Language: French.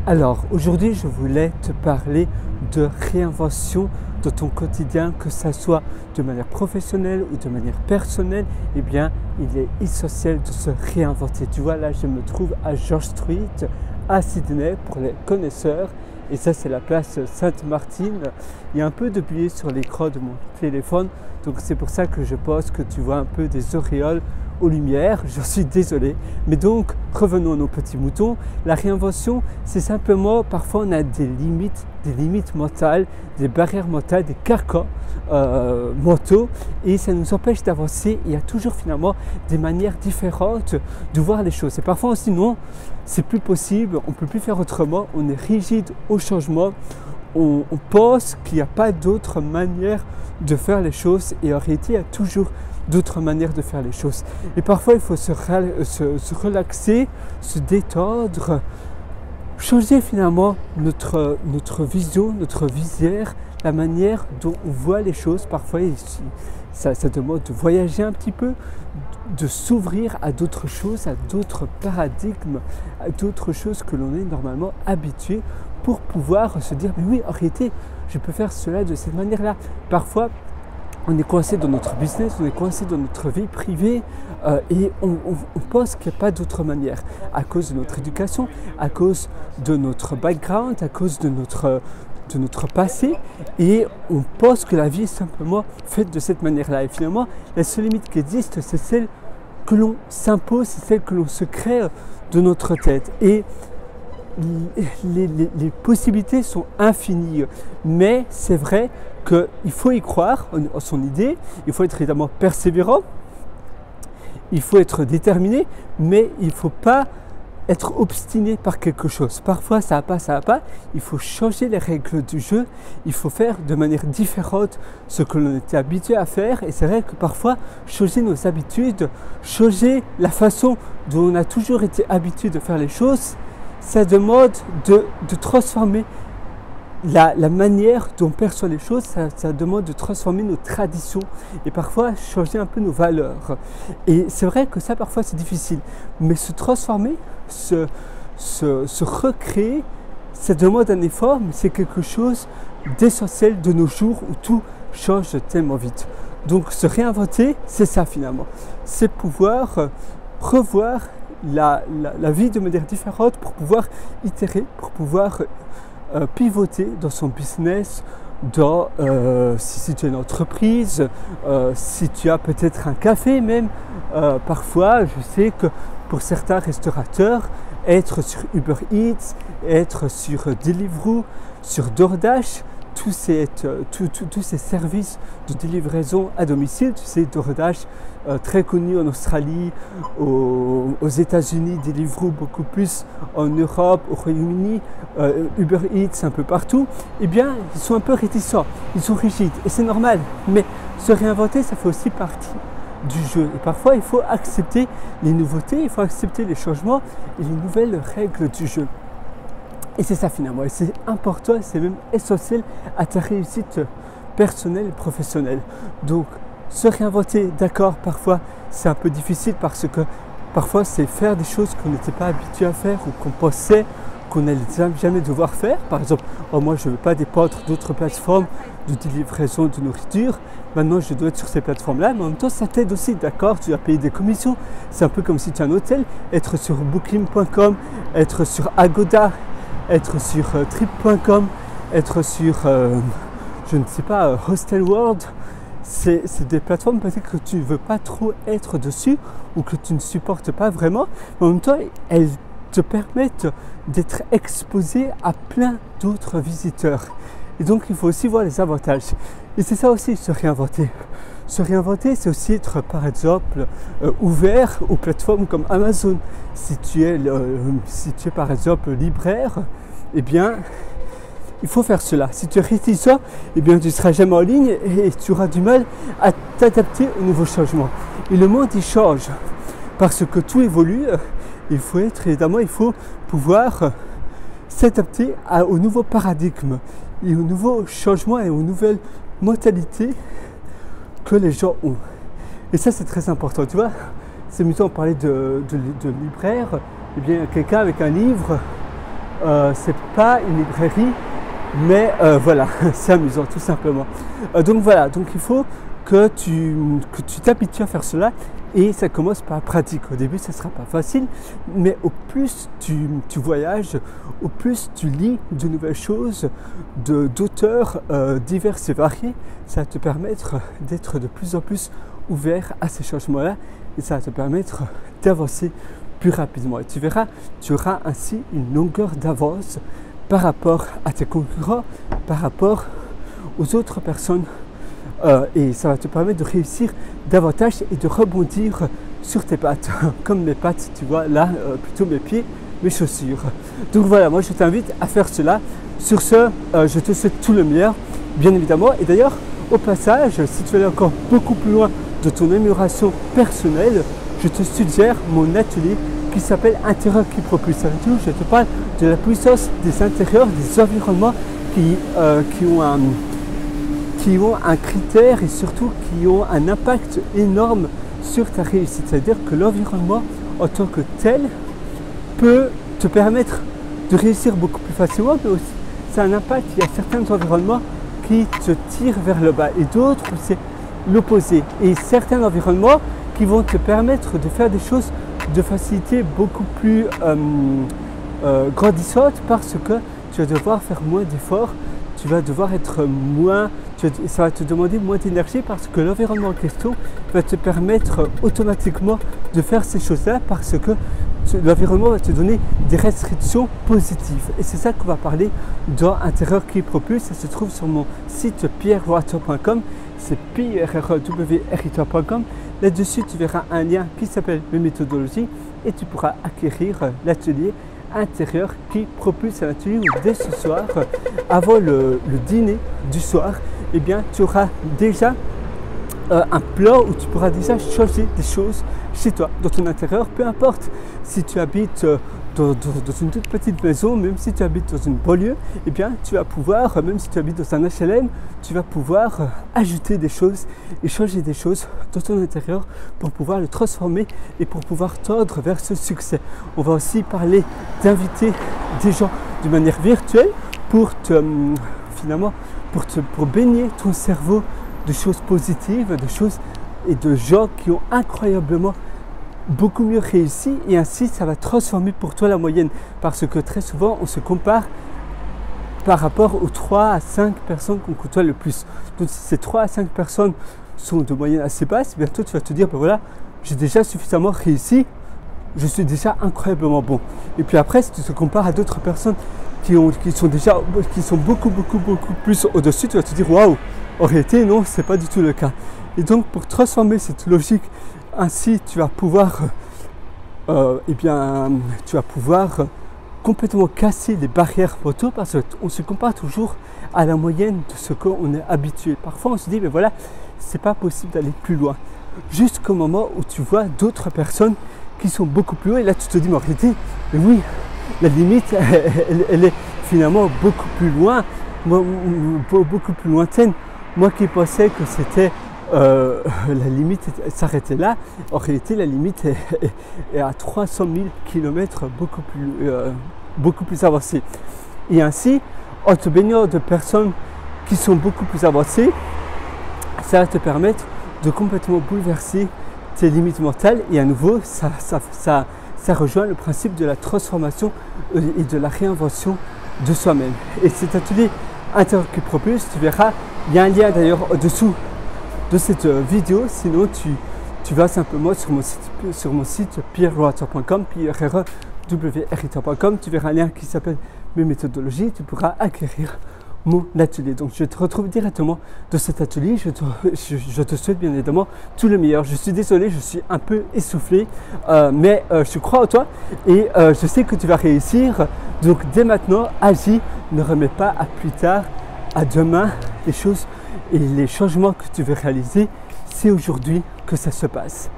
Alors, aujourd'hui, je voulais te parler de réinvention de ton quotidien, que ça soit de manière professionnelle ou de manière personnelle. Eh bien, il est essentiel de se réinventer. Tu vois, là, je me trouve à George Street, à Sydney, pour les connaisseurs. Et ça, c'est la place Sainte-Martine. Il y a un peu de buée sur l'écran de mon téléphone. Donc, c'est pour ça que je pense que tu vois un peu des auréoles aux lumières, je suis désolé. Mais donc, revenons à nos petits moutons. La réinvention, c'est simplement, parfois on a des limites mentales, des barrières mentales, des carcans mentaux, et ça nous empêche d'avancer. Il y a toujours finalement des manières différentes de voir les choses. Et parfois aussi, non, c'est plus possible, on ne peut plus faire autrement, on est rigide au changement, on pense qu'il n'y a pas d'autre manière de faire les choses, et en réalité, il y a toujours d'autres manières de faire les choses. Et parfois, il faut se relaxer, se détendre, changer finalement notre vision, notre visière, la manière dont on voit les choses. Parfois, ça demande de voyager un petit peu, de s'ouvrir à d'autres choses, à d'autres paradigmes, à d'autres choses que l'on est normalement habitué, pour pouvoir se dire, mais oui, en réalité, je peux faire cela de cette manière-là. Parfois, on est coincé dans notre business, on est coincé dans notre vie privée et on pense qu'il n'y a pas d'autre manière à cause de notre éducation, à cause de notre background, à cause de notre passé, et on pense que la vie est simplement faite de cette manière-là. Et finalement, la seule limite qui existe, c'est celle que l'on s'impose, c'est celle que l'on se crée de notre tête. Et les possibilités sont infinies, mais c'est vrai qu'il faut y croire en son idée, il faut être évidemment persévérant, il faut être déterminé, mais il ne faut pas être obstiné par quelque chose. Parfois ça va pas, il faut changer les règles du jeu, il faut faire de manière différente ce que l'on était habitué à faire. Et c'est vrai que parfois changer nos habitudes, changer la façon dont on a toujours été habitué de faire les choses, ça demande de transformer la manière dont on perçoit les choses, ça demande de transformer nos traditions et parfois changer un peu nos valeurs. Et c'est vrai que ça, parfois, c'est difficile. Mais se transformer, se recréer, ça demande un effort, mais c'est quelque chose d'essentiel de nos jours où tout change tellement vite. Donc, se réinventer, c'est ça finalement. C'est pouvoir revoir la vie de manière différente pour pouvoir itérer, pour pouvoir pivoter dans son business, si tu as une entreprise, si tu as peut-être un café même. Parfois, je sais que pour certains restaurateurs, être sur Uber Eats, être sur Deliveroo, sur DoorDash, tous ces services de livraison à domicile, tu sais, DoorDash, très connu en Australie, aux États-Unis, Deliveroo beaucoup plus en Europe, au Royaume-Uni, Uber Eats un peu partout, eh bien, ils sont un peu réticents, ils sont rigides, et c'est normal. Mais se réinventer, ça fait aussi partie du jeu. Et parfois, il faut accepter les nouveautés, il faut accepter les changements et les nouvelles règles du jeu. Et c'est ça finalement, et c'est important, c'est même essentiel à ta réussite personnelle et professionnelle. Donc, se réinventer, d'accord, parfois c'est un peu difficile parce que parfois c'est faire des choses qu'on n'était pas habitué à faire ou qu'on pensait qu'on n'allait jamais devoir faire. Par exemple, moi je ne veux pas dépendre d'autres plateformes de livraison de nourriture. Maintenant je dois être sur ces plateformes-là, mais en même temps ça t'aide aussi, d'accord, tu dois payer des commissions. C'est un peu comme si tu as un hôtel, être sur booking.com, être sur Agoda, être sur trip.com, être sur, je ne sais pas, Hostel World. C'est des plateformes peut-être que tu ne veux pas trop être dessus ou que tu ne supportes pas vraiment, mais en même temps, elles te permettent d'être exposé à plein d'autres visiteurs. Et donc, il faut aussi voir les avantages. Et c'est ça aussi, se réinventer. Se réinventer, c'est aussi être, par exemple, ouvert aux plateformes comme Amazon. Si tu es par exemple libraire, eh bien, il faut faire cela. Si tu es réticent, eh bien, tu ne seras jamais en ligne et tu auras du mal à t'adapter aux nouveaux changements. Et le monde, il change parce que tout évolue. Il faut pouvoir s'adapter aux nouveaux paradigmes et aux nouveaux changements et aux nouvelles mentalités que les gens ont. Et ça, c'est très important. Tu vois, c'est plutôt on parlait de libraire. Eh bien, quelqu'un avec un livre c'est pas une librairie, mais voilà, c'est amusant tout simplement. Donc voilà, donc il faut que tu t'habitues à faire cela et ça commence par la pratique. Au début, ça ne sera pas facile, mais au plus tu voyages, au plus tu lis de nouvelles choses, d'auteurs divers et variés, ça va te permettre d'être de plus en plus ouvert à ces changements-là et ça va te permettre d'avancer plus rapidement. Et tu verras, tu auras ainsi une longueur d'avance par rapport à tes concurrents, par rapport aux autres personnes. Et ça va te permettre de réussir davantage et de rebondir sur tes pattes, comme mes pattes, tu vois, là, plutôt mes pieds, mes chaussures. Donc voilà, moi je t'invite à faire cela. Sur ce, je te souhaite tout le meilleur, bien évidemment. Et d'ailleurs, au passage, si tu veux aller encore beaucoup plus loin de ton amélioration personnelle, je te suggère mon atelier qui s'appelle Intérieur qui propulse. Je te parle de la puissance des intérieurs, des environnements qui ont un critère et surtout qui ont un impact énorme sur ta réussite. C'est-à-dire que l'environnement en tant que tel peut te permettre de réussir beaucoup plus facilement, mais aussi ça a un impact. Il y a certains environnements qui te tirent vers le bas et d'autres où c'est l'opposé. Et certains environnements qui vont te permettre de faire des choses de facilité beaucoup plus grandissante parce que tu vas devoir faire moins d'efforts, tu vas devoir être moins, ça va te demander moins d'énergie parce que l'environnement en question va te permettre automatiquement de faire ces choses-là parce que l'environnement va te donner des restrictions positives. Et c'est ça qu'on va parler dans Intérieur qui propulse. Ça se trouve sur mon site pierrewriter.com, c'est pierrewriter.com. Là-dessus, tu verras un lien qui s'appelle mes méthodologies et tu pourras acquérir l'atelier Intérieur qui propulse un atelier où dès ce soir, avant le dîner du soir, eh bien, tu auras déjà un plan où tu pourras déjà changer des choses chez toi, dans ton intérieur, peu importe si tu habites dans une toute petite maison, même si tu habites dans une banlieue, eh bien tu vas pouvoir, même si tu habites dans un HLM, tu vas pouvoir ajouter des choses et changer des choses dans ton intérieur pour pouvoir le transformer et pour pouvoir tendre vers ce succès. On va aussi parler d'inviter des gens de manière virtuelle pour pour baigner ton cerveau de choses positives, de choses et de gens qui ont incroyablement beaucoup mieux réussi et ainsi ça va transformer pour toi la moyenne parce que très souvent on se compare par rapport aux 3 à 5 personnes qu'on côtoie le plus. Donc si ces 3 à 5 personnes sont de moyenne assez basse, bientôt tu vas te dire ben voilà, j'ai déjà suffisamment réussi, je suis déjà incroyablement bon. Et puis après si tu te compares à d'autres personnes qui sont beaucoup plus au-dessus, tu vas te dire waouh, en réalité non, c'est pas du tout le cas. Et donc pour transformer cette logique, ainsi tu vas pouvoir complètement casser les barrières mentaux parce qu'on se compare toujours à la moyenne de ce qu'on est habitué. Parfois on se dit mais voilà, c'est pas possible d'aller plus loin. Jusqu'au moment où tu vois d'autres personnes qui sont beaucoup plus haut et là tu te dis mais en réalité, mais oui, la limite elle est finalement beaucoup plus loin, beaucoup plus lointaine. Moi qui pensais que c'était la limite s'arrêtait là, en réalité la limite est à 300 000 km beaucoup plus avancée. Et ainsi, en te baignant de personnes qui sont beaucoup plus avancées, ça va te permettre de complètement bouleverser tes limites mentales et à nouveau ça rejoint le principe de la transformation et de la réinvention de soi-même. Et cet atelier Intérieur qui propulse, tu verras, il y a un lien d'ailleurs au-dessous de cette vidéo, sinon tu vas simplement sur mon site pierrewriter.com, pierrewriter.com, tu verras un lien qui s'appelle mes méthodologies, tu pourras acquérir mon atelier. Donc je te retrouve directement dans cet atelier, je te souhaite bien évidemment tout le meilleur. Je suis désolé, je suis un peu essoufflé, mais je crois en toi et je sais que tu vas réussir. Donc dès maintenant, agis, ne remets pas à plus tard, à demain, les choses et les changements que tu veux réaliser, c'est aujourd'hui que ça se passe.